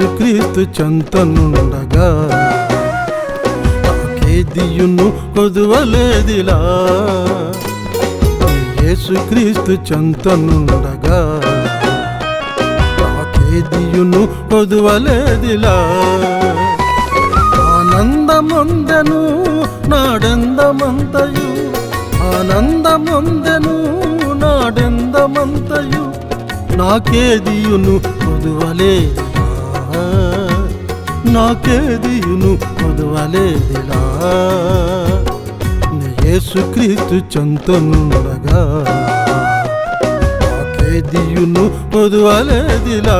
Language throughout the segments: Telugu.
యేసుక్రీస్తు చెంతనుండగా నాకేదియును కొదువలేదిలా. యేసుక్రీస్తు చెంతనుండగా నాకేదియును కొదువలేదిలా. ఆనందమొందెను నాడెందమంతయు, ఆనందమొందెను నాడెందమంతయు, నాకేదియును కొదువలేదిలా, నాకేదియును కొదువలేదిలా. యేసుక్రీస్తు చెంతనుండగా నాకేదియును కొదువలేదిలా.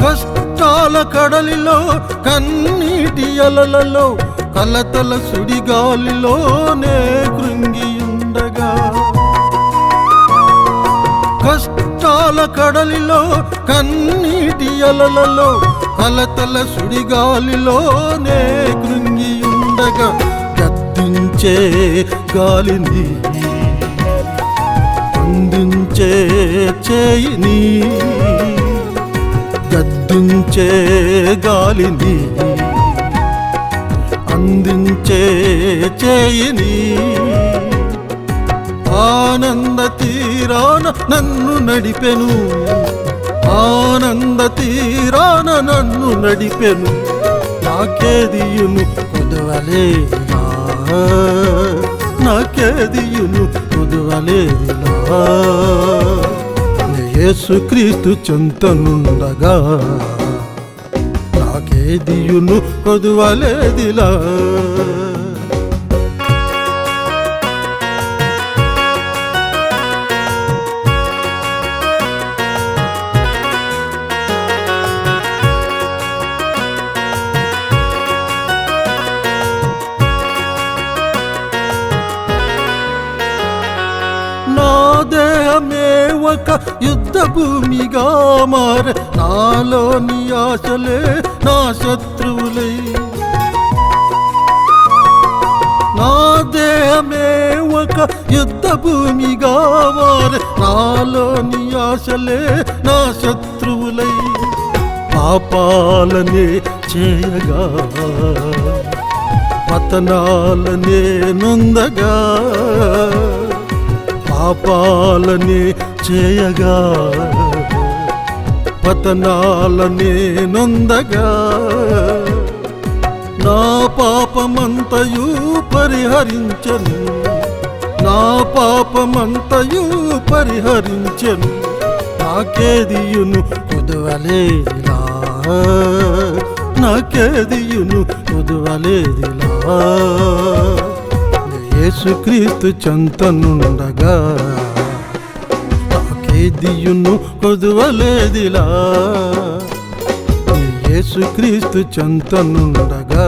కష్టాల కడలిలో కన్నీటి అలలలో కలతల సుడిగాలిలోనే కృంగియుండగా, కష్టాల కడలిలో కన్నీటి అలలలో కలతల సుడిగాలిలోనే కృంగియుండగా, గద్దించే గాలిని అందించే చేయిని, గద్దించే గాలిని అందించే చేయిని, ఆనంద తీరాన నన్ను నడిపెను, ఆనంద తీరాన నన్ను నడిపెను, నాకేదియును కొదువలేదిలా, నాకేదియును కొదువలేదిలా. యేసుక్రీస్తు చెంతనుండగా నాకేదియును కొదువలేదిలా. నా దేహమే ఒక యుద్ధ భూమిగా మారే, నాలోని ఆశలే నా శత్రువులై. నా దేహమే ఒక యుద్ధ భూమిగా మారే, నాలోని ఆశలే నా శత్రువులై. పాపాలనే చేయగా పతనాలనే నొందగా, పాపాలనే చేయగా పతనాలనే నొందగా, నా పాపమంతయు పరిహరించెను, నా పాపమంతయు పరిహరించెను, నాకేదియును కొదువలేదిలా, నాకేదియును కొదువలేదిలా. యేసుక్రీస్తు చెంతనుండగా నాకేదియును కొదువలేదిలా. యేసుక్రీస్తు చెంతనుండగా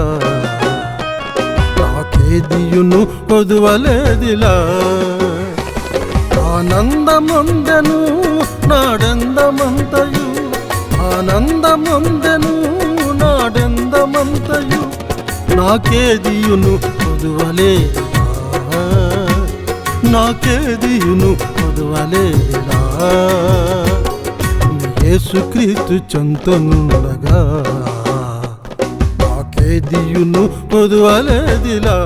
నాకేదియును కొదువలేదిలా. ఆనందమొందెను నాడెందమంతయు, ఆనందమొందెను నాడెందమంతయు, నాకేదియును కొదువలేదిలా, నాకేదియును కొదువలేదిలా. యేసుక్రీస్తు చెంతనుండగా నాకేదియును కొదువలేదిలా.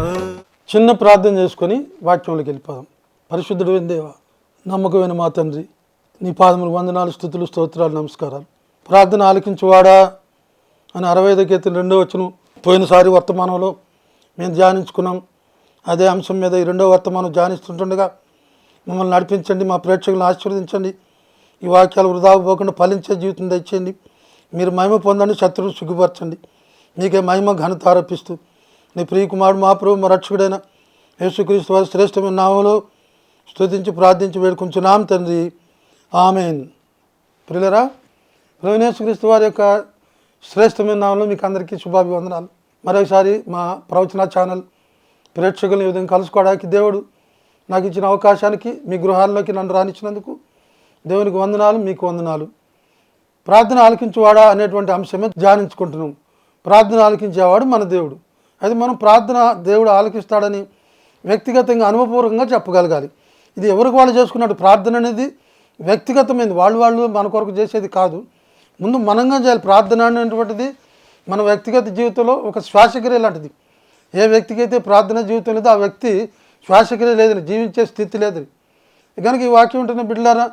చిన్న ప్రార్థన చేసుకొని వాక్యంలోకి వెళ్ళిపోదాం. పరిశుద్ధుడైన దేవా, నమ్మకమైన మా తండ్రి, నీ పాదములు వందనాలు, స్తుతులు, స్తోత్రాలు, నమస్కారాలు. ప్రార్థన ఆలకించువాడా అని 65వ కీర్తన 2వ వచనం పోయినసారి వర్తమానంలో మేము ధ్యానించుకున్నాం. అదే అంశం మీద ఈ 2వ వర్తమానం ధ్యానిస్తుండగా మమ్మల్ని నడిపించండి, మా ప్రేక్షకులను ఆశీర్వదించండి. ఈ వాక్యాలు వృధా పోకుండా ఫలించే జీవితం తెచ్చేయండి. మీరు మహిమ పొందండి, శత్రువును సిగ్గుపరచండి. నీకే మహిమ ఘనత ఆరోపిస్తూ నీ ప్రియకుమారుడు మా ప్రభు మా రక్షకుడైన యేసుక్రీస్తు వారి శ్రేష్టమైన నామంలో స్తుతించి ప్రార్థించి వేడుకుంటున్నాం తండ్రి, ఆమెన్. ప్రియులరా, ప్రభువైన యేసుక్రీస్తు వారి యొక్క శ్రేష్టమైన నామంలో మీకు అందరికీ శుభాభివందనాలు. మరోసారి మా ప్రవచన ఛానల్ ప్రేక్షకులను ఈ విధంగా కలుసుకోవడానికి దేవుడు నాకు ఇచ్చిన అవకాశానికి మీ గృహాల్లోకి నన్ను రానిచ్చినందుకు దేవునికి వందనాలు, మీకు వందనాలు. ప్రార్థన ఆలకించేవాడా అనేటువంటి అంశమే ధ్యానించుకుంటున్నాం. ప్రార్థన ఆలకించేవాడు మన దేవుడు. అది మనం ప్రార్థన దేవుడు ఆలకిస్తాడని వ్యక్తిగతంగా అనుభవపూర్వకంగా చెప్పగలగాలి. ఇది ఎవరికి వాళ్ళు చేసుకున్నట్టు ప్రార్థన అనేది వ్యక్తిగతమైనది, వాళ్ళు మన కొరకు చేసేది కాదు. ముందు మనంగా చేయాలి. ప్రార్థన అనేటువంటిది మన వ్యక్తిగత జీవితంలో ఒక శ్వాసక్రియ లాంటిది. ఏ వ్యక్తికి అయితే ప్రార్థన జీవితం లేదో ఆ వ్యక్తి శ్వాసక్రియ లేదని, జీవించే స్థితి లేదని. కనుక ఈ వాక్యం ఉంటున్న బిడ్డలారా,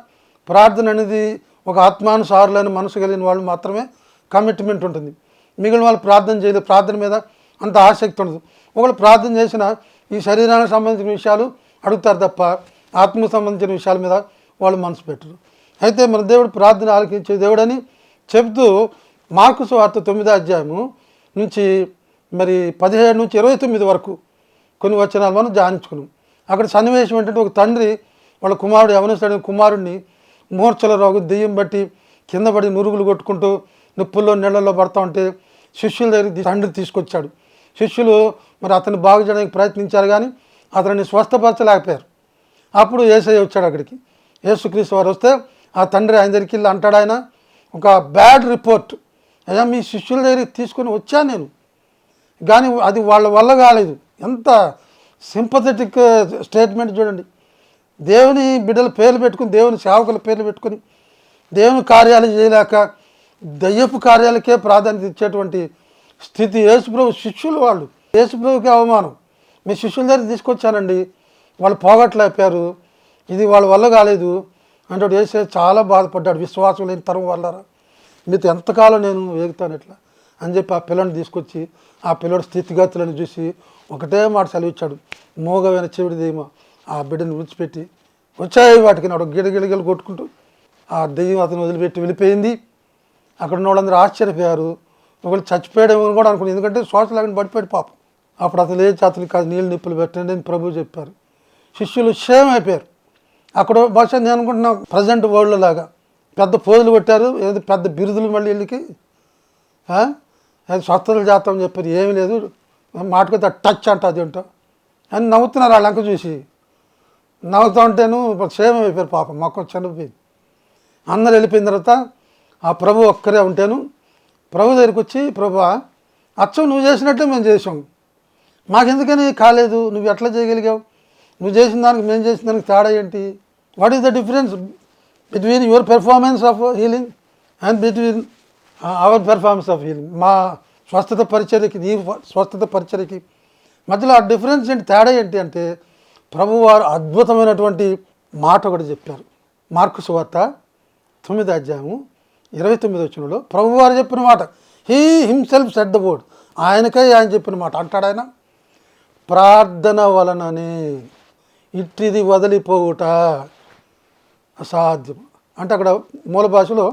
ప్రార్థన అనేది ఒక ఆత్మానుసారులైన మనసు కలిగిన వాళ్ళు మాత్రమే కమిట్మెంట్ ఉంటుంది. మిగిలిన వాళ్ళు ప్రార్థన చేయలేదు, ప్రార్థన మీద అంత ఆసక్తి ఉండదు. ఒకళ్ళు ప్రార్థన చేసిన ఈ శరీరానికి సంబంధించిన విషయాలు అడుగుతారు తప్ప ఆత్మకు సంబంధించిన విషయాల మీద వాళ్ళు మనసు పెట్టరు. అయితే మన దేవుడు ప్రార్థన ఆలకించే దేవుడని చెబుతూ మార్కు సువార్త 9వ అధ్యాయము నుంచి మరి 17 నుంచి 29 వరకు కొన్ని వచనాలు మనం ధ్యానించుకున్నాం. అక్కడ సన్నివేశం ఏంటంటే, ఒక తండ్రి వాళ్ళ కుమారుడు యవనస్తుడైన కుమారుడిని మూర్ఛల రోగం దెయ్యం బట్టి కింద పడి నురుగులు కొట్టుకుంటూ నిప్పుల్లో నీళ్ళల్లో పడతా ఉంటే శిష్యుల దగ్గరికి తండ్రి తీసుకొచ్చాడు. శిష్యులు మరి అతన్ని బాగు చేయడానికి ప్రయత్నించారు, కానీ అతన్ని స్వస్థపరచలేకపోయారు. అప్పుడు యేసయ్య వచ్చాడు అక్కడికి. యేసుక్రీస్తు వారు వస్తే ఆ తండ్రి ఆయన దగ్గరికి వెళ్ళి అంటాడు, ఆయన ఒక బ్యాడ్ రిపోర్ట్, అయ్యా మీ శిష్యుల దగ్గరికి తీసుకొని వచ్చాను నేను, కానీ అది వాళ్ళ వల్ల కాలేదు. ఎంత సింపథెటిక్ స్టేట్మెంట్ చూడండి. దేవుని బిడ్డల పేర్లు పెట్టుకుని, దేవుని సేవకుల పేర్లు పెట్టుకుని దేవుని కార్యాలు చేయలేక దయ్యపు కార్యాలకే ప్రాధాన్యత ఇచ్చేటువంటి స్థితి. యేసుప్రభు శిష్యులు వాళ్ళు, యేసుప్రభుకి అవమానం. మీ శిష్యుల దగ్గర తీసుకొచ్చానండి, వాళ్ళు పోగొట్టలేకపోయారు, ఇది వాళ్ళ వల్ల కాలేదు అంటే యేసే చాలా బాధపడ్డాడు. విశ్వాసం లేని తరం వల్లరా, మీతో ఎంతకాలం నేను వేగుతాను ఎట్లా అని చెప్పి ఆ పిల్లని తీసుకొచ్చి ఆ పిల్లడి స్థితిగతులను చూసి ఒకటే మాట సెలవిచ్చాడు, మోగమైన చెవిడిదేమో ఆ బిడ్డను విడిచిపెట్టి వచ్చాయి వాటికి నాడు గిడగిడగిలు కొట్టుకుంటూ ఆ దెయ్యం అతను వదిలిపెట్టి వెళ్ళిపోయింది. అక్కడ ఉన్న వాళ్ళందరూ ఆశ్చర్యపోయారు. ఒకళ్ళు చచ్చిపోయాడేమో కూడా అనుకున్నాను, ఎందుకంటే శ్వాస లేకుండా పడిపోయాడు పాపం. అప్పుడు అతను లేచి అతనికి కాదు నీళ్ళు నిప్పులు పెట్టండి అని ప్రభువు చెప్పారు. శిష్యులు క్షేమం అయిపోయారు. అక్కడ బహుశా నేను అనుకుంటున్నా ప్రజెంట్ వరల్డ్ లాగా పెద్ద పోజులు పెట్టారు, ఏదో పెద్ద బిరుదులు మళ్ళీ వీళ్ళకి స్వస్థతలు చేస్తామని చెప్పారు. ఏమీ లేదు, మాటకొద్ది టచ్ అంట అదేంటో అని నవ్వుతున్నారు. వాళ్ళంక చూసి నవ్వుతూ ఉంటేను క్షేమం అయిపోయారు పాపం. మొక్క చనిపోయింది. అందరు వెళ్ళిపోయిన తర్వాత ఆ ప్రభు ఒక్కరే ఉంటేను ప్రభు దగ్గరికి వచ్చి, ప్రభు అచ్చం నువ్వు చేసినట్టే మేము చేసాం, మాకెందుకని కాలేదు, నువ్వు ఎట్లా చేయగలిగావు, నువ్వు చేసిన దానికి మేము చేసిన దానికి తేడా ఏంటి, what is the difference between your performance of healing and between hour performance of healing, మా స్వస్థత పరిచర్యకి నీ స్వస్థత పరిచర్యకి మధ్యలో ఆ డిఫరెన్స్ ఏంటి, తేడా ఏంటి అంటే ప్రభువారు అద్భుతమైనటువంటి మాట ఒకటి చెప్పారు. మార్కు సువార్త 9వ అధ్యాయము 29వ వచనంలో ప్రభువారు చెప్పిన మాట, he himself said the word, ఆయనకై ఆయన చెప్పిన మాట అంటాడు ఆయన, ప్రార్థన వలననే ఇట్టిది వదిలిపోవుట అసాధ్యం. అంటే అక్కడ మూల భాషలో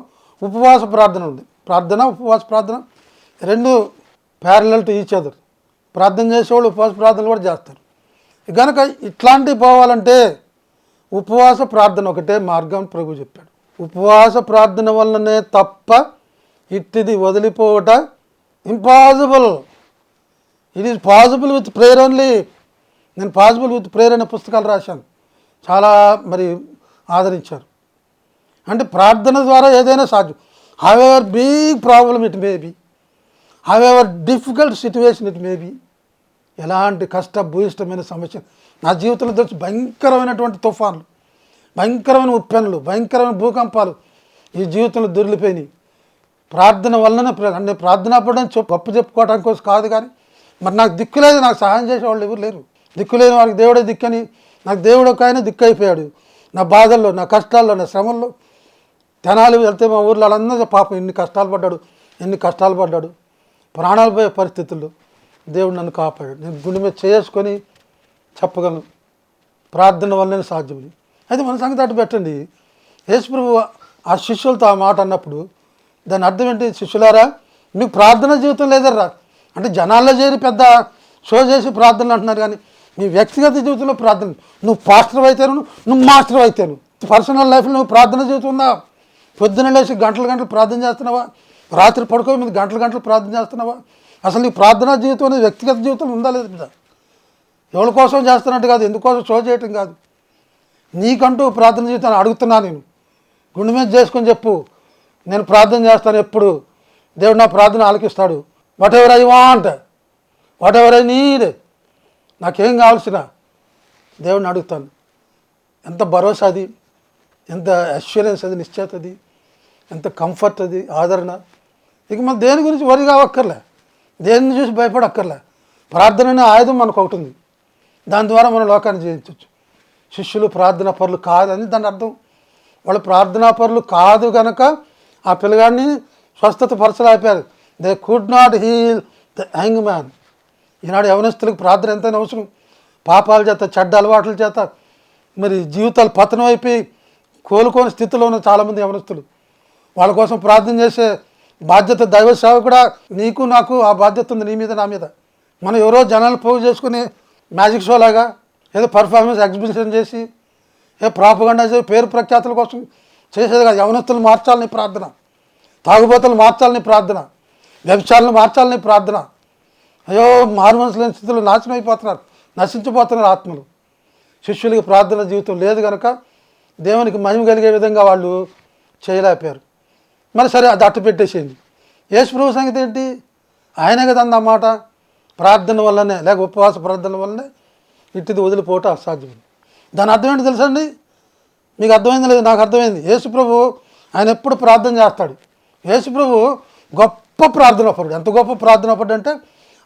ఉపవాస ప్రార్థన ఉంది. ప్రార్థన ఉపవాస ప్రార్థన రెండు ప్యారలల్ టు ఈచ్ అదర్. ప్రార్థన చేసేవాళ్ళు ఉపవాస ప్రార్థనలు కూడా చేస్తారు. కనుక ఇట్లాంటివి పోవాలంటే ఉపవాస ప్రార్థన ఒకటే మార్గం ప్రభు చెప్పాడు. ఉపవాస ప్రార్థన వల్లనే తప్ప ఇట్టిది వదిలిపోవట impossible. It is possible with prayer only. నేను పాసిబుల్ విత్ ప్రేయర్ అనే పుస్తకాలు రాశాను, చాలా మరి ఆదరించారు. అంటే ప్రార్థన ద్వారా ఏదైనా సాధ్యం. However big problem it may be, however difficult situation it may be, ఎలాంటి కష్టభూయిష్టమైన సమస్య నా జీవితంలో తెలిసి భయంకరమైనటువంటి తుఫాన్లు, భయంకరమైన ఉప్పెనలు, భయంకరమైన భూకంపాలు ఈ జీవితంలో దొరికిపోయినాయి. ప్రార్థన వల్లనే. అంటే ప్రార్థన పడడం గొప్ప చెప్పుకోవడానికి కోసం కాదు, కానీ మరి నాకు దిక్కు లేదు, నాకు సహాయం చేసేవాళ్ళు ఎవరు లేరు. దిక్కు లేని వారికి దేవుడే దిక్కని నాకు దేవుడు ఒక ఆయన దిక్కు అయిపోయాడు. నా బాధల్లో, నా కష్టాల్లో, నా శ్రమల్లో. తెనాలి వెళ్తే మా ఊర్లో వాళ్ళందరూ పాపం ఎన్ని కష్టాలు పడ్డాడు, ప్రాణాలు పోయే పరిస్థితుల్లో దేవుడు నన్ను కాపాడాడు. నేను గుండె మీద చేసుకొని చెప్పగలను, ప్రార్థన వల్లనే సాధ్యం. అయితే మన సంగతి అటు పెట్టండి. యేసుప్రభు ఆ శిష్యులతో ఆ మాట అన్నప్పుడు దాని అర్థం ఏంటి? శిష్యులారా, మీకు ప్రార్థన జీవితం లేదర్రా అంటే జనాల్లో చేరి పెద్ద షో చేసి ప్రార్థనలు అంటున్నారు, కానీ నీ వ్యక్తిగత జీవితంలో ప్రార్థన, నువ్వు పాస్టర్ అయితేను, నువ్వు మాస్టర్ అయితేను, పర్సనల్ లైఫ్లో నువ్వు ప్రార్థన జీవితం ఉందా? పొద్దున లేచి గంటలు ప్రార్థన చేస్తున్నావా? రాత్రి పడుకో మీద గంటలు గంటలు ప్రార్థన చేస్తున్నావా? అసలు నీ ప్రార్థనా జీవితం అనేది వ్యక్తిగత జీవితం ఉందా లేదు మీద? ఎవరి కోసం చేస్తున్నట్టు కాదు, ఎందుకోసం షో చేయటం కాదు. నీకంటూ ప్రార్థన జీవితాన్ని అడుగుతున్నా. నేను గుండె మీద చేసుకొని చెప్పు, నేను ప్రార్థన చేస్తాను ఎప్పుడు, దేవుడు నా ప్రార్థన ఆలకిస్తాడు. Whatever I want, whatever I need, నాకేం కావాల్సిన దేవుడిని అడుగుతాను. ఎంత భరోసా అది, ఎంత అష్యూరెన్స్ అది, నిశ్చయత అది, ఎంత కంఫర్ట్ అది, ఆదరణ. ఇక మనం దేని గురించి వరి కావక్కర్లే, దేన్ని చూసి భయపడక్కర్లే. ప్రార్థన అనే ఆయుధం మనకు ఒకటి ఉంది, దాని ద్వారా మనం లోకాన్ని జయించవచ్చు. శిష్యులు ప్రార్థనా పరులు కాదని దాని అర్థం. వాళ్ళు ప్రార్థనా పరులు కాదు కనుక ఆ పిల్లగాడిని స్వస్థత పరచలేకపోయారు. They could not heal the young man. ఈనాడు యవనస్తులకు ప్రార్థన ఎంతైనా అవసరం. పాపాల చేత, చెడ్డ అలవాట్ల చేత మరి జీవితాలు పతనం అయిపోయి కోలుకోని స్థితిలో ఉన్న చాలామంది యవనస్తులు. వాళ్ళ కోసం ప్రార్థన చేసే బాధ్యత దైవ సేవ కూడా నీకు నాకు ఆ బాధ్యత ఉంది, నీ మీద నా మీద. మనం ఎవరో జనాలు పోగు చేసుకుని మ్యాజిక్ షో లాగా ఏదో పర్ఫార్మెన్స్ ఎగ్జిబిషన్ చేసి ప్రాపగండా చేసి పేరు ప్రఖ్యాతుల కోసం చేసేది కాదు. యవనస్తులు మార్చాలని ప్రార్థన, తాగుబోతులు మార్చాలని ప్రార్థన, వ్యభిచారాలను మార్చాలని ప్రార్థన. అయ్యో మారు మనసు లేని స్థితిలో నాశనం అయిపోతున్నారు, నశించిపోతున్నారు ఆత్మలు. శిష్యులకి ప్రార్థన జీవితం లేదు కనుక దేవునికి మహిమ కలిగే విధంగా వాళ్ళు చేయలేకపోయారు. మరి సరే, అది అట్టు పెట్టేసేయండి. యేసు ప్రభు సంగతి ఏంటి? ఆయనే కదా అన్నమాట. ప్రార్థన వల్లనే, లేక ఉపవాస ప్రార్థన వల్లనే ఇట్టిది వదిలిపోవటం అసాధ్యం. దాని అర్థం ఏంటి తెలుసండి? మీకు అర్థమైంది లేదు, నాకు అర్థమైంది. యేసు ప్రభు ఆయన ఎప్పుడు ప్రార్థన చేస్తాడు. యేసు ప్రభు గొప్ప ప్రార్థనాపరుడు. ఎంత గొప్ప ప్రార్థనాపరుడు అంటే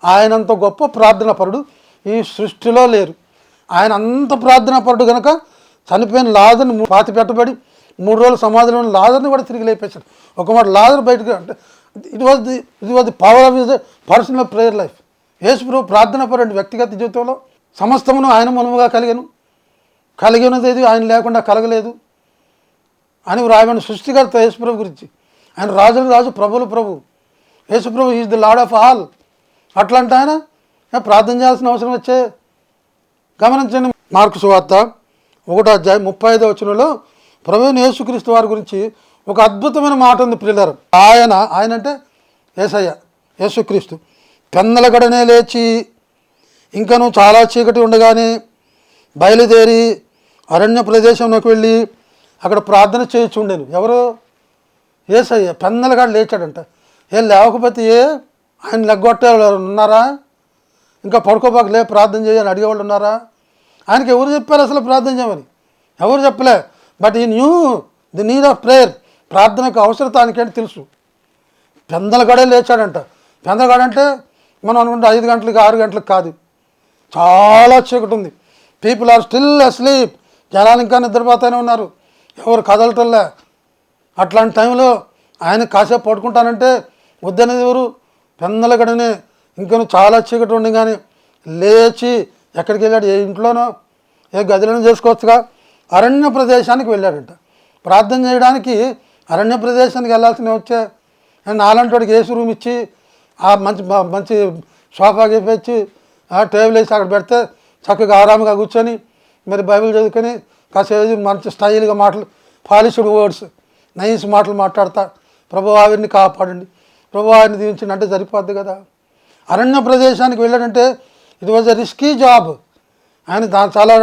ఆయనంత గొప్ప ప్రార్థనాపరుడు ఈ సృష్టిలో లేరు. ఆయన అంత ప్రార్థనాపరుడు కనుక చనిపోయిన లాజరుని పాతి పెట్టబడి 3 రోజుల సమాధిలో ఉన్న లాజరుని కూడా తిరిగి లేపేశాడు. ఒక మాట లాజరు బయటకు అంటే it was the power of his personal prayer life. యేసు ప్రభు ప్రార్థనాపరుడు వ్యక్తిగత జీవితంలో సమస్తమును ఆయన మూలముగా కలిగి ఉన్నది ఏది ఆయన లేకుండా కలగలేదు అని వ్రాయబడిన సృష్టికర్త యేసు ప్రభు గురించి. ఆయన రాజులు రాజు, ప్రభులు ప్రభు. యేసు ప్రభు is the Lord of all. అట్లాంటి ఆయన ప్రార్థన చేయాల్సిన అవసరం వచ్చే. గమనించండి, మార్కు సువార్త 1వ అధ్యాయం 35వ వచనంలో ప్రభువైన యేసుక్రీస్తు వారి గురించి ఒక అద్భుతమైన మాట ఉంది ప్రియులారా. ఆయన అంటే యేసయ్య, యేసుక్రీస్తు పెందలగడనే లేచి ఇంకను చాలా చీకటి ఉండగానే బయలుదేరి అరణ్య ప్రదేశంలోకి వెళ్ళి అక్కడ ప్రార్థన చేయించుండేను. ఎవరు? యేసయ్య. పెందలగడ లేచాడంట. లేవకపోతే ఆయన లెగ్గొట్టే ఉన్నారా? ఇంకా పడుకోబాక లే ప్రార్థన చేయని అడిగేవాళ్ళు ఉన్నారా? ఆయనకి ఎవరు చెప్పారు అసలు ప్రార్థన చేయమని? ఎవరు చెప్పలే. బట్ ఈ new the need of prayer. ప్రార్థనకు అవసరత ఆయనకేంటి తెలుసు. పెందలగడే లేచాడంట. పెందలగడ అంటే మనం అనుకుంటే 5 గంటలకి 6 గంటలకు కాదు, చాలా చీకటి ఉంది. People are still asleep. జనాలు ఇంకా నిద్రపోతూనే ఉన్నారు, ఎవరు కదలటంలే. అట్లాంటి టైంలో ఆయన కాసేపు పడుకుంటానంటే వద్దనేది ఎవరు? పెందలగడనే. ఇంకా చాలా చీకటి ఉండి కానీ లేచి ఎక్కడికి వెళ్ళాడు? ఏ ఇంట్లోనో ఏ గదిలోనో చేసుకోవచ్చుగా. అరణ్య ప్రదేశానికి వెళ్ళాడంట ప్రార్థన చేయడానికి. అరణ్య ప్రదేశానికి వెళ్ళాల్సిన వచ్చే నాలాంటి వాడికి ఏసీ రూమ్ ఇచ్చి ఆ మంచి సోఫా గీపించి ఆ టేబుల్ వేసి అక్కడ పెడితే చక్కగా ఆరాముగా కూర్చొని మరి బైబిల్ చదువుకొని కాసేపు మంచి స్టైల్గా మాటలు, పాలిష్డ్ వర్డ్స్, నైస్ మాటలు మాట్లాడతా ప్రభు ఆవిరిని కాపాడండి, ప్రభు ఆవిరిని దీవించండి అంటే సరిపోద్ది కదా. అరణ్య ప్రదేశానికి వెళ్ళాడంటే it was a risky job. ఆయన చాలా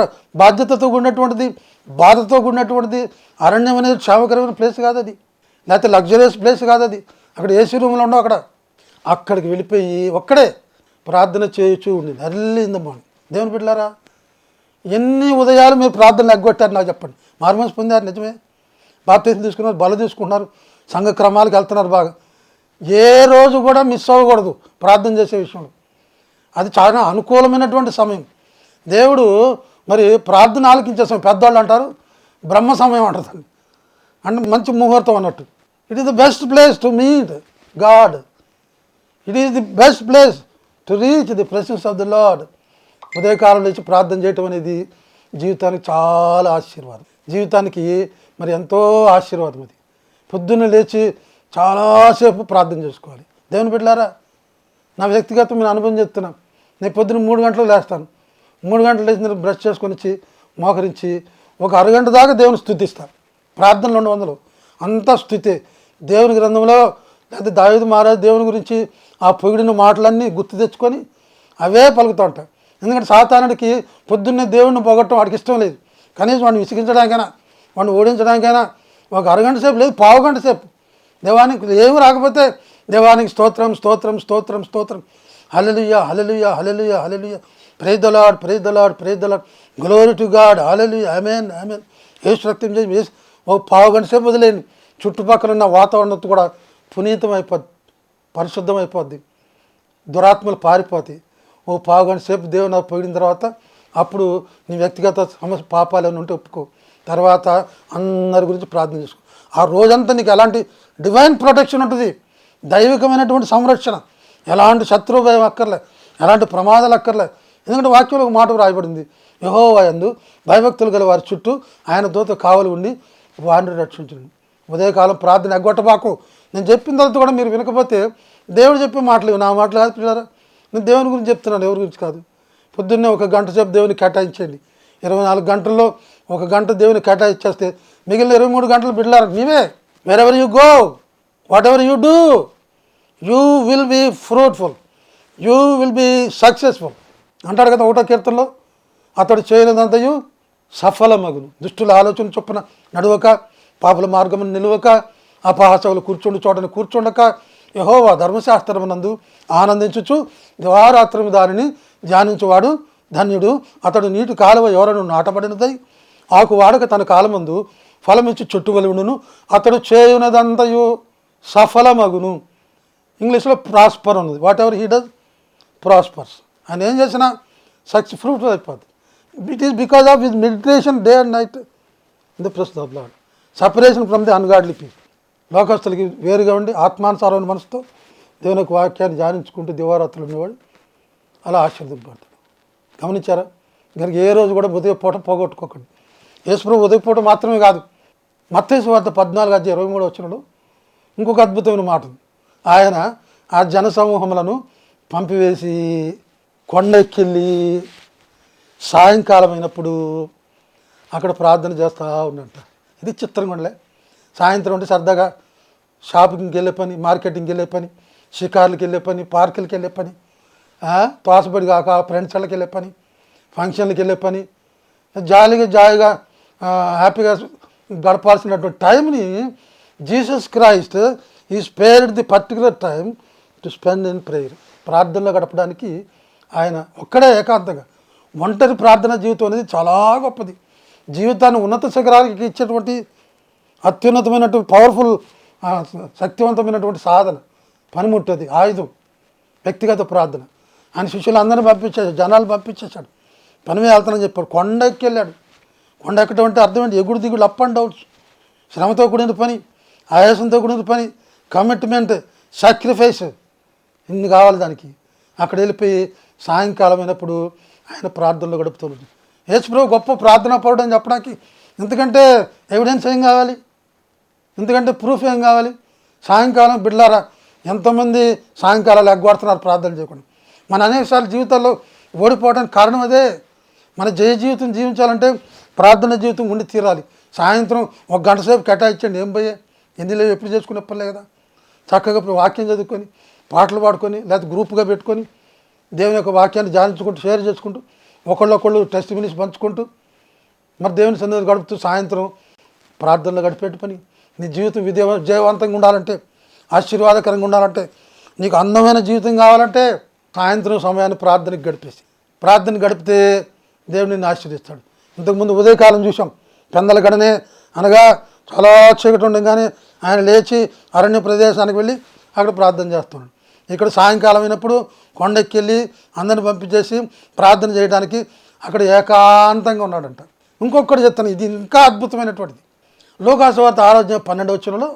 బాధ్యతతో కూడినటువంటిది, బాధతో కూడినటువంటిది. అరణ్యం అనేది క్షేమకరమైన ప్లేస్ కాదు అది, లేకపోతే లగ్జరియస్ ప్లేస్ కాదు అది. అక్కడ ఏసీ రూమ్లో ఉండవు. అక్కడికి వెళ్ళిపోయి ఒక్కడే ప్రార్థన చేయొచ్చు ఉండింది. Early in the morning. దేవుని బిడ్డలారా, ఎన్ని ఉదయాలు మీరు ప్రార్థనలు ఎగ్గొట్టారు నాకు చెప్పండి. మారుమనసు పొందారు నిజమే, బాప్తిసం తీసుకున్నారు, బల తీసుకుంటున్నారు, సంఘ క్రమాలకు వెళ్తున్నారు బాగా. ఏ రోజు కూడా మిస్ అవ్వకూడదు ప్రార్థన చేసే విషయంలో. అది చాలా అనుకూలమైనటువంటి సమయం. దేవుడు మరి ప్రార్థన ఆలకించే సమయం. పెద్దవాళ్ళు అంటారు బ్రహ్మ సమయం అంటారు దాన్ని, అంటే మంచి ముహూర్తం అన్నట్టు. It is the best place to meet God. It is the best place to reach the presence of the lord. ఉదయకాలం లేచి ప్రార్థన చేయటం అనేది జీవితానికి చాలా ఆశీర్వాదం. జీవితానికి మరి ఎంతో ఆశీర్వాదం అది. పొద్దున్న లేచి చాలాసేపు ప్రార్థన చేసుకోవాలి. దేవుని బిడ్డలారా, నా వ్యక్తిగతమైన అనుభవం చెప్తున్నాను. నేను పొద్దున్న 3 గంటలకు లేస్తాను. 3 గంటలు లేచి బ్రష్ చేసుకొని వచ్చి మోకరించి ఒక అరగంట దాకా దేవుని స్తుతిస్తాను. ప్రార్థనలు 200 అంతా స్తుతే. దేవుని గ్రంథంలో లేకపోతే దావీదు మహారాజు దేవుని గురించి ఆ పొగిడిన మాటలన్నీ గుర్తు తెచ్చుకొని అవే పలుకుతూ ఉంటాయి. ఎందుకంటే సాతానుడికి పొద్దున్నే దేవుడిని పొగట్టడం వాడికి ఇష్టం లేదు. కనీసం వాడిని విసిగించడానికైనా, వాడిని ఓడించడానికైనా ఒక అరగంట సేపు లేదు, పావుగంట సేపు దేవానికి ఏమి రాకపోతే దేవానికి స్తోత్రం స్తోత్రం స్తోత్రం స్తోత్రం, హల్లెలూయా హల్లెలూయా హల్లెలూయా హల్లెలూయా, praise the Lord praise the Lord praise the Lord, glory to God, హల్లెలూయా ఆమేన్ ఆమేన్, యేసు రక్తం చేసి ఒక పావుగంట సేపు వదిలేని చుట్టుపక్కల ఉన్న వాతావరణంతో కూడా పునీతం అయిపోద్ది, పరిశుద్ధం అయిపోద్ది, దురాత్మలు పారిపోతాయి. ఓ పావుగంట సేపు దేవుని పొగిడిన తర్వాత అప్పుడు నీ వ్యక్తిగత సమస్య పాపాలు ఏమైనా ఉంటే ఒప్పుకో. తర్వాత అందరి గురించి ప్రార్థన చేసుకో. ఆ రోజంతా నీకు ఎలాంటి డివైన్ ప్రొటెక్షన్ ఉంటుంది, దైవికమైనటువంటి సంరక్షణ, ఎలాంటి శత్రు భయం అక్కర్లే, ఎలాంటి ప్రమాదాలు అక్కర్లే. ఎందుకంటే వాక్యంలో ఒక మాట రాయబడింది, యెహోవా యందు భయభక్తులు గల వారి చుట్టూ ఆయన దూత కావలి ఉండి వారిని రక్షించండి. ఉదయకాలం ప్రార్థన ఎగ్గొట్టబాకు. నేను చెప్పిన తర్వాత కూడా మీరు వినకపోతే దేవుడు చెప్పే మాటలు నా మాటలు కాదు పిల్లరా. నేను దేవుని గురించి చెప్తున్నాను, ఎవరి గురించి కాదు. పొద్దున్నే ఒక గంట సేపు దేవుని కేటాయించండి. 24 గంటల్లో ఒక గంట దేవుని కేటాయించేస్తే మిగిలిన 23 గంటలు బిడ్డలారా నీవే. Wherever you go, whatever you do, you will be fruitful, you will be successful అంటాడు కదా 1వ కీర్తనలో. అతడు చేయలేదంతయు సఫలమగును. దుష్టుల ఆలోచన చొప్పున నడవక, పాపుల మార్గమును నిలువక, అపహాసకులు కూర్చుండి చోటని కూర్చుండక, యెహోవా ధర్మశాస్త్రమునందు ఆనందించుచు దివారాత్రము దానిని ధ్యానించువాడు ధన్యుడు. అతడు నీటి కాలువ ఎవరను నాటబడినదై ఆకు వాడక తన కాలమందు ఫలమిచ్చి చుట్టువలును. అతడు చేయునదంతయు సఫలమగును. ఇంగ్లీష్లో ప్రాస్పర్ ఉన్నది. Whatever he does prospers. ఆయన ఏం చేసినా సక్సెస్ ఫ్రూట్ అయిపోతుంది. It is because of his meditation day and night in the presence of Lord. Separation from the ungodly people. లోకస్తులకి వేరుగా ఉండి ఆత్మానుసారమైన మనసుతో దేవుని యొక్క వాక్యాన్ని ధ్యానించుకుంటూ దివారాత్రులు ఉండేవాడు అలా ఆశీర్వదింపబడతాడు. గమనించారా? కనుక ఏ రోజు కూడా ఉదయపూట పోగొట్టుకోకండి. యేసుప్రభు ఉదయపూట మాత్రమే కాదు, మత్తయి సువార్త 14:23 ఇంకొక అద్భుతమైన మాట ఉంది. ఆయన ఆ జన సమూహములను పంపివేసి కొండెక్కెళ్ళి సాయంకాలం అయినప్పుడు అక్కడ ప్రార్థన చేస్తూ ఉన్నట్ట. ఇది చిత్రంగా ఉండలే. సాయంత్రం అంటే సరదాగా షాపింగ్కి వెళ్ళే పని, మార్కెటింగ్కి వెళ్ళే పని, షికార్లకి వెళ్ళే పని, పార్కులకి వెళ్ళే పని, తోసపడి కాక ఫ్రెండ్స్ వాళ్ళకి వెళ్ళే పని, ఫంక్షన్లకి వెళ్ళే పని, జాయిగా హ్యాపీగా గడపాల్సినటువంటి టైంని జీసస్ క్రైస్ట్ ఈ spared the particular time to spend in prayer. ప్రార్థనలో గడపడానికి ఆయన ఒక్కడే ఏకాంతంగా. ఒంటరి ప్రార్థన జీవితం అనేది చాలా గొప్పది. జీవితాన్ని ఉన్నత శిఖరాలకి ఇచ్చేటువంటి అత్యున్నతమైనటువంటి పవర్ఫుల్ శక్తివంతమైనటువంటి సాధన, పనిముట్టది, ఆయుధం వ్యక్తిగత ప్రార్థన. ఆయన శిష్యులందరినీ పంపించేశాడు, జనాలు పంపించేశాడు, పని మీద వెళ్తానని చెప్పాడు. కొండ ఎక్కి వెళ్ళాడు. కొండ ఎక్కడం అంటే అర్థం ఏంటి? ఎగుడు దిగుడు, అప్ అండ్ డౌన్స్, శ్రమతో కూడిన పని, ఆయాసంతో కూడిన పని, కమిట్మెంట్, సాక్రిఫైస్, ఇన్ని కావాలి దానికి. అక్కడ వెళ్ళిపోయి సాయంకాలం అయినప్పుడు ఆయన ప్రార్థనలో గడుపుతున్నాడు. యేసుప్రభు గొప్ప ప్రార్థనా పరుడు అని చెప్పడానికి ఎందుకంటే ఎవిడెన్స్ ఏం కావాలి, ఎందుకంటే ప్రూఫ్ ఏం కావాలి? సాయంకాలం బిడ్డలారా ఎంతోమంది సాయంకాలాలు ఎగ్గొడుతున్నారు ప్రార్థన చేయకుండా. మన అనేకసార్లు జీవితాల్లో ఓడిపోవడానికి కారణం అదే. మన జయ జీవితం జీవించాలంటే ప్రార్థన జీవితం ఉండి తీరాలి. సాయంత్రం 1 గంట సేపు కేటాయించండి, ఏం పోయే ఎన్ని లేవు, ఎప్పుడు చేసుకునే పనిలే కదా. చక్కగా వాక్యం చదువుకొని, పాటలు పాడుకొని, లేకపోతే గ్రూప్గా పెట్టుకొని దేవుని యొక్క వాక్యాన్ని ధ్యానించుకుంటూ, షేర్ చేసుకుంటూ, ఒకళ్ళొకళ్ళు టెస్ట్ మినిట్స్ పంచుకుంటూ మరి దేవుని సన్నిధిలో గడుపుతూ సాయంత్రం ప్రార్థనలో గడిపేట పని. నీ జీవితం విజయవంతంగా ఉండాలంటే, ఆశీర్వాదకరంగా ఉండాలంటే, నీకు అందమైన జీవితం కావాలంటే సాయంత్రం సమయాన్ని ప్రార్థనకి గడిపేసి, ప్రార్థన గడిపితే దేవుడు నిన్ను ఆశీర్వదిస్తాడు. ఇంతకుముందు ఉదయకాలం చూసాం. పెందల గడనే అనగా చాలా చీకటి ఉండగానే ఆయన లేచి అరణ్య ప్రదేశానికి వెళ్ళి అక్కడ ప్రార్థన చేస్తున్నాడు. ఇక్కడ సాయంకాలం అయినప్పుడు కొండెక్కి వెళ్ళి అందరిని పంపించేసి ప్రార్థన చేయడానికి అక్కడ ఏకాంతంగా ఉన్నాడంట. ఇంకొకటి చెప్తాను, ఇది ఇంకా అద్భుతమైనటువంటిది. లూకాసు వార్త 6:12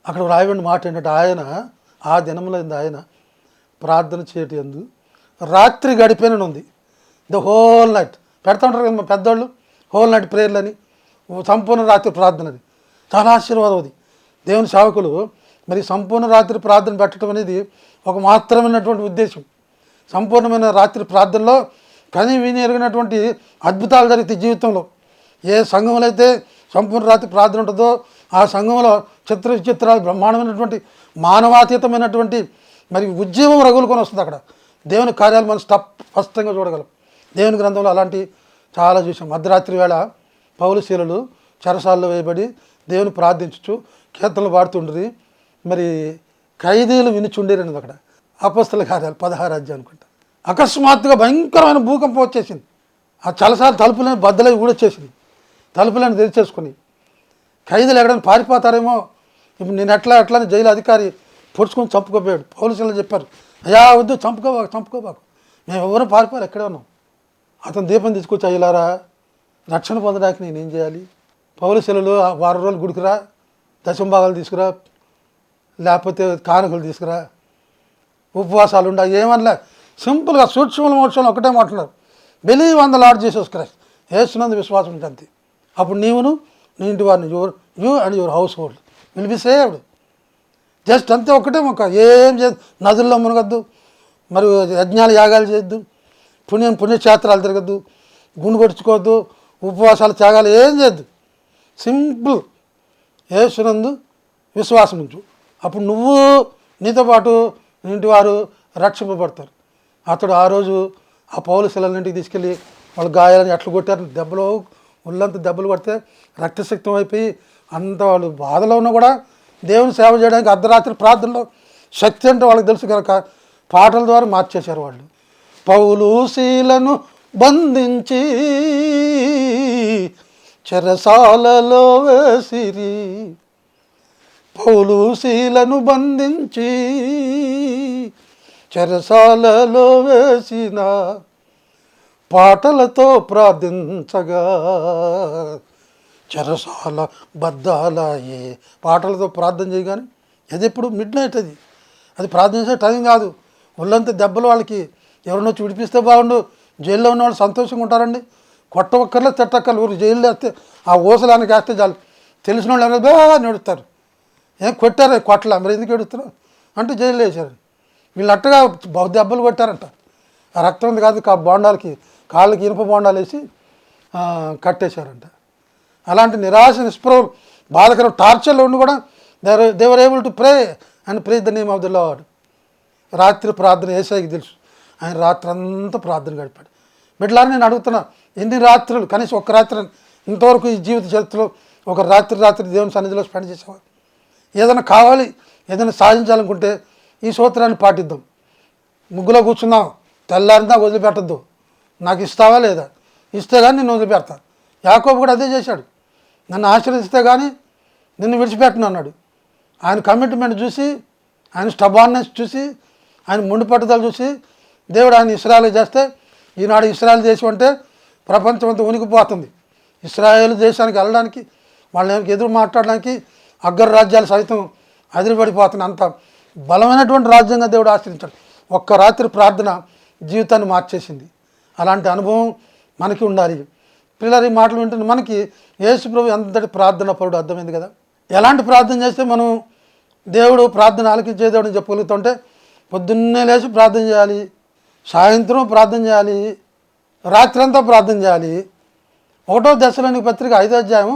అక్కడ రాయబడిన మాట ఏంటంటే, ఆయన ఆ దినంలో ఆయన ప్రార్థన చేయటం ఎందు రాత్రి గడిపేనని ఉంది. ద హోల్ నైట్ పెడతా ఉంటారు కదా పెద్దవాళ్ళు, హోల్ నైట్ ప్రేయర్లని, సంపూర్ణ రాత్రి ప్రార్థనది. చాలా ఆశీర్వాదం అది. దేవుని సేవకులు మరి సంపూర్ణ రాత్రి ప్రార్థన పెట్టడం అనేది ఒక మాత్రమైనటువంటి ఉద్దేశం. సంపూర్ణమైన రాత్రి ప్రార్థనలో కని విని ఎరిగినటువంటి అద్భుతాలు జరిగితే జీవితంలో. ఏ సంఘంలో అయితే సంపూర్ణ రాత్రి ప్రార్థన ఉంటుందో ఆ సంఘంలో చిత్ర విచిత్రాలు బ్రహ్మాండమైనటువంటి మానవాతీతమైనటువంటి మరి ఉద్యమం రగులుకొని వస్తుంది. అక్కడ దేవుని కార్యాలు మనం స్పష్టంగా చూడగలం. దేవుని గ్రంథంలో అలాంటి చాలా చూసాం. మధ్యరాత్రి వేళ పౌలు శీలలు చెరసాల్లో వేయబడి దేవుని ప్రార్థించు కీర్తనలు పాడుతుండ్రి. మరి ఖైదీలు వినిచుండేరన్నది అక్కడ. అపొస్తలుల కార్యాలు 16 అధ్యాయం అనుకుంటా. అకస్మాత్తుగా భయంకరమైన భూకంపం వచ్చేసింది. ఆ చెరసాల తలుపులను బద్దలై ఊడొచ్చేసింది. తలుపులను తెరిచేసుకుని ఖైదీలు ఎక్కడైనా పారిపోతారేమో, ఇప్పుడు నేను ఎట్లా జైలు అధికారి పొడుచుకొని చంపుకోపోయాడు. పౌలు శీలలు చెప్పారు, అయ్యా వద్దు, చంపుకోబాకు, మేము ఎవరు పారిపోవాలి, ఎక్కడే ఉన్నాం. అతను దీపం తీసుకొచ్చి, అయ్యలారా రక్షణ పొందడానికి నేనేం చేయాలి? పౌలు శీలలు వారం రోజులు గుడికిరా, దశంభాగాలు తీసుకురా, లేకపోతే కానుకలు తీసుకురా, ఉపవాసాలు ఉండ, ఏమనలే. సింపుల్గా సూక్ష్మ మోక్షంలో ఒకటే మాట్లాడారు, believe on the lord Jesus Christ, యేసునందు విశ్వాసం అంతే. అప్పుడు నీవును నీ ఇంటి వారిని you and your house hold will be saved. Just అంతే, ఒకటే మొక్క. ఏం చేయదు, నదుల్లో మునగద్దు, మరి యజ్ఞాలు యాగాలు చేయొద్దు, పుణ్యక్షేత్రాలు తిరగద్దు, గుండు కొట్టుకోవద్దు, ఉపవాసాలు త్యాగాలు ఏం చేయొద్దు. సింపుల్, యేసునందు విశ్వాసం ఉంచు. అప్పుడు నువ్వు నీతో పాటు ఇంటి వారు రక్షింపబడతారు. అతడు ఆ రోజు ఆ పౌలు శీలన్నింటికి తీసుకెళ్ళి వాళ్ళు గాయాలని ఎట్లా కొట్టారు, దెబ్బలు ఒళ్ళంతా దెబ్బలు పడితే రక్తశక్తం అయిపోయి అంత వాళ్ళు బాధలో ఉన్నా కూడా దేవుని సేవ చేయడానికి అర్ధరాత్రి ప్రార్థనలో శక్తి అంటే వాళ్ళకి తెలుసు కనుక పాటల ద్వారా మార్చేశారు వాళ్ళు. పౌలు శీలను బంధించి చెరసాలలో వేసిరి, పౌలు శీలను బంధించి చెరసాలలో వేసిన, పాటలతో ప్రార్థించగా చెరసాల బద్దాలయే. పాటలతో ప్రార్థన చేయగానే అది ఎప్పుడు మిడ్ నైట్, అది ప్రార్థించే టైం కాదు. ఒళ్ళంతా దెబ్బలు, వాళ్ళకి ఎవరినో విడిపిస్తే బాగుండు. జైల్లో ఉన్న వాళ్ళు సంతోషంగా ఉంటారండి. కొట్ట ఒక్కర్లే తిట్టక్కర్లు, ఊరు జైల్లో వేస్తే ఆ ఊసలానికి వేస్తే చాలు, తెలిసిన వాళ్ళు అనేది బాగా నడుస్తారు. ఏం కొట్టారు, కొట్టలే, మరి ఎందుకు ఎడుస్తారు అంటే జైల్లో వేశారు. వీళ్ళు అట్టగా దెబ్బలు కొట్టారంట. ఆ రక్తం ఉంది కాదు, బోండాలకి కాళ్ళకి ఇనుప బోండాలు వేసి కట్టేశారంట. అలాంటి నిరాశ నిస్పృహ బాధకరం టార్చర్లో ఉండి కూడా they were able to pray and praise the name of the lord. రాత్రి ప్రార్థన యేసయ్యకి తెలుసు, ఆయన రాత్రి అంతా ప్రార్థన గడిపాడు. బిడ్డలారా నేను అడుగుతున్నా, ఎన్ని రాత్రులు, కనీసం ఒక్క రాత్రి ఇంతవరకు ఈ జీవిత చరిత్రలో ఒక రాత్రి దేవుని సన్నిధిలో స్పెండ్ చేసేవా? ఏదైనా కావాలి, ఏదైనా సాధించాలనుకుంటే ఈ సూత్రాన్ని పాటిద్దాం. ముగ్గులో కూర్చున్నాం, తెల్లారిందా వదిలిపెట్టద్దు, నాకు ఇస్తావా లేదా, ఇస్తే కానీ నిన్ను వదిలిపెడతా. యాకోబు కూడా అదే చేశాడు, నన్ను ఆశీర్వదిస్తే కానీ నిన్ను విడిచిపెట్టను అన్నాడు. ఆయన కమిట్మెంట్ చూసి, ఆయన స్టబాన్నెస్ చూసి, ఆయన మొండి పట్టుదల చూసి దేవుడు ఆయన ఇస్రాయేల్ చేస్తే, ఈనాడు ఇస్రాయేల్ దేశం అంటే ప్రపంచం అంతా ఉనికిపోతుంది. ఇస్రాయేల్ దేశానికి వెళ్ళడానికి, వాళ్ళని ఎదురు మాట్లాడడానికి అగ్రరాజ్యాలు సైతం అదిరిపడిపోతున్నాయి. అంత బలమైనటువంటి రాజ్యంగా దేవుడు ఆశ్రయించాడు. ఒక్క రాత్రి ప్రార్థన జీవితాన్ని మార్చేసింది. అలాంటి అనుభవం మనకి ఉండాలి. పిల్లలు ఈ మాటలు వింటున్న మనకి యేసు ప్రభు ఎంతటి ప్రార్థన పరుడు అర్థమైంది కదా. ఎలాంటి ప్రార్థన చేస్తే మనం దేవుడు ప్రార్థన ఆలకించే దేవుడిని చెప్పగలుగుతుంటే, పొద్దున్నే లేచి ప్రార్థన చేయాలి, సాయంత్రం ప్రార్థన చేయాలి, రాత్రి అంతా ప్రార్థన చేయాలి. 1వ దశలోని పత్రిక 5వ అధ్యాయం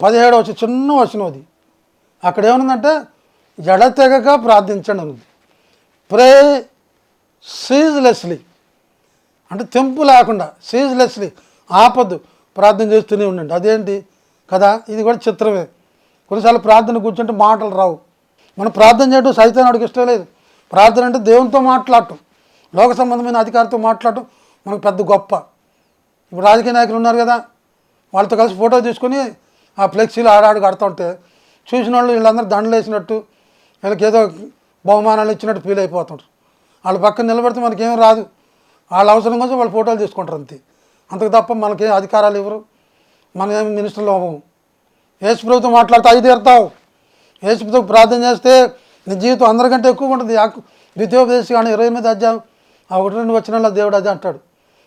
17వ వచ్చి చిన్న వచనది. అక్కడ ఏమనుందంటే ఎడతెగక ప్రార్థించండి అనుంది. ప్రే సీజ్లెస్లీ, అంటే తెంపు లేకుండా, సీజ్లెస్లీ ఆపద్దు, ప్రార్థన చేస్తూనే ఉండండి. అదేంటి కదా, ఇది కూడా చిత్రమే. కొన్నిసార్లు ప్రార్థన కూర్చుంటే మాటలు రావు. మనం ప్రార్థన చేయడం సైతానుడికి ఇష్టం లేదు. ప్రార్థన అంటే దేవునితో మాట్లాడటం, లోక సంబంధమైన అధికారితో మాట్లాడటం మనకు పెద్ద గొప్ప. ఇప్పుడు రాజకీయ నాయకులు ఉన్నారు కదా, వాళ్ళతో కలిసి ఫోటో తీసుకొని ఆ ఫ్లెక్సీలు ఆడాడు కడుతూ ఉంటే చూసిన వాళ్ళు వీళ్ళందరూ దండలు వేసినట్టు, వీళ్ళకి ఏదో బహుమానాలు ఇచ్చినట్టు ఫీల్ అయిపోతుంటారు. వాళ్ళ పక్కన నిలబడితే మనకేం రాదు, వాళ్ళ అవసరం కోసం వాళ్ళు ఫోటోలు తీసుకుంటారు అంతే. అంతకు తప్ప మనకేం అధికారాలు ఇవ్వరు, మనం ఏమి మినిస్టర్లు అవ్వము. యేసు ప్రభుతో మాట్లాడితే అవి తీరుతావు. యేసు ప్రభుతో ప్రార్థన చేస్తే నీ జీవితం అందరికంటే ఎక్కువ ఉంటుంది. ద్వితీయోపదేశం కానీ 28వ అధ్యాయం 1-2 వచనాల్లో దేవుడు అదే అంటాడు.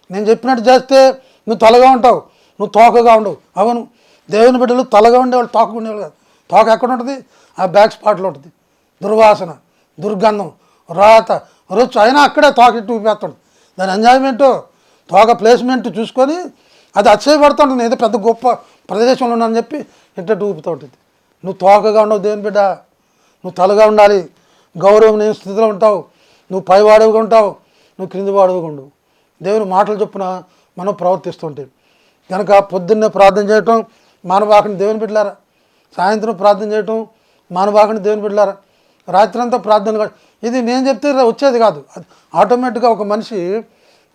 నేను చెప్పినట్టు చేస్తే నువ్వు తలగా ఉంటావు, నువ్వు తోకగా ఉండవు. అవును, దేవుని బిడ్డలు తలగా ఉండేవాళ్ళు, తోకగా ఉండేవాళ్ళు కాదు. తోక ఎక్కడ ఉంటుంది? ఆ బ్యాక్ స్పాట్లో ఉంటుంది. దుర్వాసన, దుర్గంధం, రాత, రుచి అయినా అక్కడే తోక ఇట్టు ఊపేస్తుంది. దాని ఎంజాయ్మెంటు, తోక ప్లేస్మెంట్ చూసుకొని అది అతిశయపడుతుంటుంది. ఏదో పెద్ద గొప్ప ప్రదేశంలో ఉన్నానని చెప్పి ఇట్టు ఊపుతూ ఉంటుంది. నువ్వు తోకగా ఉండవు దేవుని బిడ్డ, నువ్వు తలగా ఉండాలి. గౌరవం నేను స్థితిలో ఉంటావు. నువ్వు పైవాడుగా ఉంటావు, నువ్వు క్రింది వాడుగా ఉండవు. దేవుని మాటలు చొప్పున మనం ప్రవర్తిస్తుంటాం కనుక పొద్దున్నే ప్రార్థన చేయటం మానవాకని దేవుని బిడ్డలారా, సాయంత్రం ప్రార్థన చేయటం మానవాకని దేవుని బిడ్డలారా, రాత్రి అంతా ప్రార్థన. ఇది నేను చెప్తే వచ్చేది కాదు. ఆటోమేటిక్గా ఒక మనిషి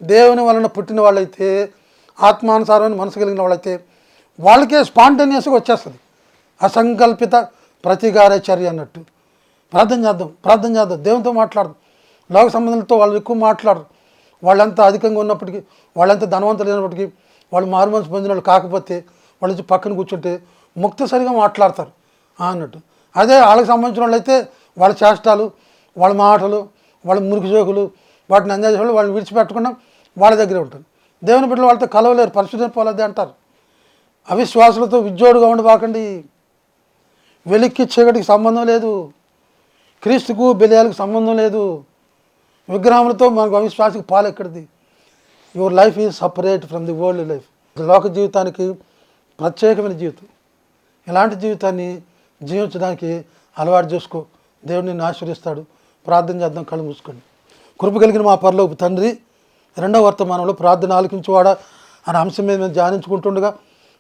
దేవుని వలన పుట్టిన వాళ్ళైతే, ఆత్మానుసారమైన మనసు కలిగిన వాళ్ళైతే వాళ్ళకే స్పాంటేనియస్గా వచ్చేస్తుంది. అసంకల్పిత ప్రతికార చర్య అన్నట్టు. ప్రార్థన చేద్దాం, దేవునితో మాట్లాడదాం. లోక సంబంధాలతో వాళ్ళు ఎక్కువ మాట్లాడరు. వాళ్ళంతా అధికంగా ఉన్నప్పటికీ, వాళ్ళంతా ధనవంతులు అయినప్పటికీ, వాళ్ళు మారుమనసు పొందిన వాళ్ళు కాకపోతే వాళ్ళు వచ్చి పక్కన కూర్చుంటే ముక్తసరిగా మాట్లాడతారు అన్నట్టు. అదే వాళ్ళకి సంబంధించిన వాళ్ళు అయితే వాళ్ళ చేష్టాలు, వాళ్ళ మాటలు, వాళ్ళ మురికి జోకులు, వాటిని ఎంజాయ్ చేసే వాళ్ళని విడిచిపెట్టకుండా వాళ్ళ దగ్గరే ఉంటారు. దేవుని బిడ్డలు వాళ్ళతో కలవలేరు, పరిశుద్ధం పోలేదే అంటారు. అవిశ్వాసులతో విజ్జోడుగా ఉండబాకండి. వెలిక్కి చీకటికి సంబంధం లేదు, క్రీస్తుకు బెలియాలకు సంబంధం లేదు. విగ్రహములతో మనకు అవిశ్వాసకి పాలు ఎక్కడిది? Your life is separate from the world life. లోక జీవితానికి ప్రత్యేకమైన జీవితం. ఇలాంటి జీవితాన్ని జీవించడానికి అలవాటు చేసుకో. దేవుడు నిన్ను ఆశీర్వదిస్తాడు. ప్రార్థన చేద్దాం, కళ్ళు మూసుకోండి. కృప కలిగిన మా పరలోకపు తండ్రి, రెండవ వర్తమానంలో ప్రార్థన ఆలకించువాడా అనే అంశం మీద మేము ధ్యానించుకుంటుండగా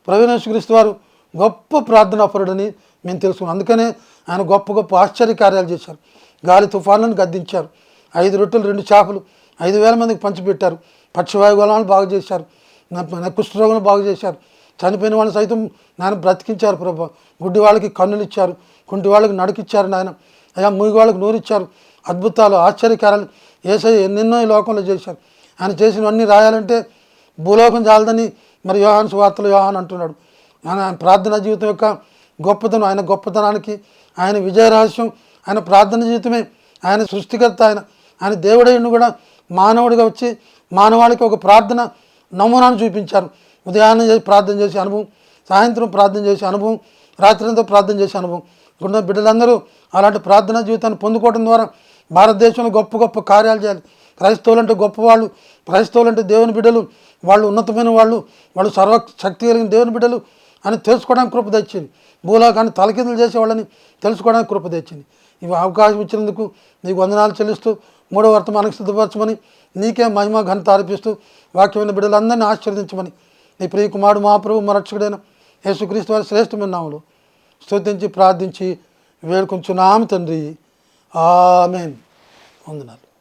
ప్రభువైన యేసుక్రీస్తు వారు గొప్ప ప్రార్థనాపరుడని మేము తెలుసుకున్నాం. అందుకనే ఆయన గొప్ప గొప్ప ఆశ్చర్య కార్యాలు చేశారు. గాలి తుఫాన్లను గద్దించారు. 5 రొట్టెలు 2 చేపలు 5,000 మందికి పంచిపెట్టారు. పక్షవాయు గొలాలను బాగు చేశారు. కుష్ఠరోగులను బాగు చేశారు. చనిపోయిన వాళ్ళని సైతం నాయన బ్రతికించారు ప్రభు. గుడ్డి వాళ్ళకి కన్నులు ఇచ్చారు, కుంటి వాళ్ళకి నడికిచ్చారు నాయన. అయ్యా మూగి వాళ్ళకి నోరిచ్చారు. అద్భుతాలు, ఆశ్చర్యకారాలు యేసయ్య ఎన్నెన్నో ఈ లోకంలో చేశారు. ఆయన చేసినవన్నీ రాయాలంటే భూలోకం చాలదని మరి యోహాను సువార్తలో యోహాను అంటున్నాడు. ఆయన ప్రార్థనా జీవితం యొక్క గొప్పతనం, ఆయన గొప్పతనానికి ఆయన విజయ రహస్యం ఆయన ప్రార్థన జీవితమే. ఆయన సృష్టికర్త, ఆయన దేవుడైన కూడా మానవుడిగా వచ్చి మానవాళికి ఒక ప్రార్థన నమూనాను చూపించారు. ఉదయాన్నే చేసి ప్రార్థన చేసే అనుభవం, సాయంత్రం ప్రార్థన చేసే అనుభవం, రాత్రంతా ప్రార్థన చేసే అనుభవం. ఇక్కడ బిడ్డలందరూ అలాంటి ప్రార్థనా జీవితాన్ని పొందుకోవడం ద్వారా భారతదేశంలో గొప్ప గొప్ప కార్యాలు చేయాలి. క్రైస్తవులు అంటే గొప్పవాళ్ళు, క్రైస్తవులు అంటే దేవుని బిడ్డలు, వాళ్ళు ఉన్నతమైన వాళ్ళు, వాళ్ళు సర్వశక్తి కలిగిన దేవుని బిడ్డలు అని తెలుసుకోవడానికి కృప తెచ్చింది. భూలోకాన్ని తలకిందులు చేసే వాళ్ళని తెలుసుకోవడానికి కృప తెచ్చింది. ఇవి అవకాశం ఇచ్చినందుకు నీకు వందనాలు చెల్లిస్తూ 3వ వర్తమానానికి సిద్ధపరచమని, నీకే మహిమ ఘనత అర్పిస్తూ వాక్యమైన బిడ్డలందరినీ ఆశీర్వదించమని నీ ప్రియ కుమారుడు మా ప్రభు మా రక్షకుడైన యేసుక్రీస్తు వారి శ్రేష్టమైన నామములో స్తుతించి ప్రార్థించి వేడుకొంచున్నాము తండ్రి. ఆమేన్. వందనాలు.